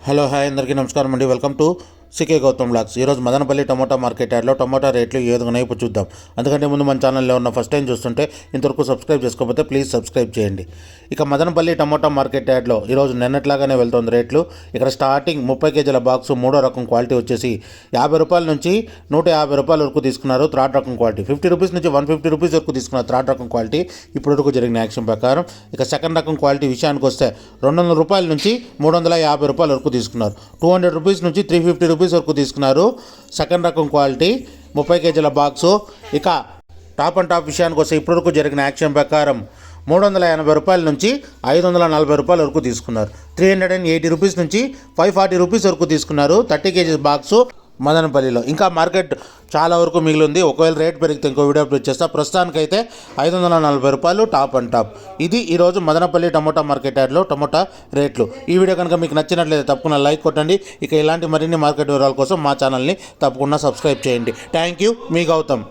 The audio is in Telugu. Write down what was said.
హలో హాయ్ అందరికీ నమస్కారం అండి. Welcome to CK Gautam blogs. ఈరోజు మదనపల్లి టమోటా మార్కెట్ యార్డ్లో టమోటా రేట్లు ఏ విధంగా ఇప్పుడు చూద్దాం. అందుకంటే ముందు మన ఛానల్లో ఉన్న ఫస్ట్ టైం చూస్తుంటే ఇంతవరకు సబ్స్క్రైబ్ చేసుకోకపోతే ప్లీజ్ సబ్స్క్రైబ్ చేయండి. ఇక మదనపల్లి టమోటా మార్కెట్ యార్డ్లో ఈరోజు నిన్నట్లాగానే వెళ్తుంది రేట్లు. ఇక్కడ స్టార్టింగ్ 30 కేజీల బాక్సు మూడో రకం క్వాలిటీ వచ్చేసి 50 రూపాయల నుంచి 150 రూపాయల వరకు తీసుకున్నారు. థర్డ్ రకం క్వాలిటీ 50 రూపీస్ నుంచి 150 రూపీస్ వరకు తీసుకున్నారు. థర్డ్ రకం క్వాలిటీ ఇప్పటి వరకు జరిగిన యాక్షన్ ప్రకారం. ఇక సెకండ్ రకం క్వాలిటీ విషయానికి వస్తే 200 రూపాయల నుంచి 350 రూపాయల వరకు తీసుకున్నారు. 200 రూపీస్ నుంచి 350 రూపీస్ వరకు తీసుకున్నారు. సెకండ్ రకం క్వాలిటీ 30 కేజీల బాక్సు. ఇక టాప్ అండ్ టాప్ విషయానికి వస్తే ఇప్పటివరకు జరిగిన యాక్షన్ ప్రకారం 380 రూపాయల నుంచి 540 రూపాయల వరకు తీసుకున్నారు. 380 రూపీస్ నుంచి 540 రూపీస్ వరకు తీసుకున్నారు 30 కేజీ బాక్సు మదనపల్లిలో. ఇంకా మార్కెట్ చాలా వరకు మిగిలింది. ఒకవేళ రేట్ పెరిగితే ఇంకో వీడియో అప్లోడ్ చేస్తా. ప్రస్తుతానికైతే 540 రూపాయలు టాప్ అండ్ టాప్. ఇది ఈరోజు మదనపల్లి టమోటా మార్కెట్ యార్డ్లో టమోటా రేట్లు. ఈ వీడియో కనుక మీకు నచ్చినట్లయితే తప్పకుండా లైక్ కొట్టండి. ఇక ఇలాంటి మరిన్ని మార్కెట్ వివరాల కోసం మా ఛానల్ని తప్పకుండా సబ్స్క్రైబ్ చేయండి. థ్యాంక్ యూ, మీ గౌతమ్.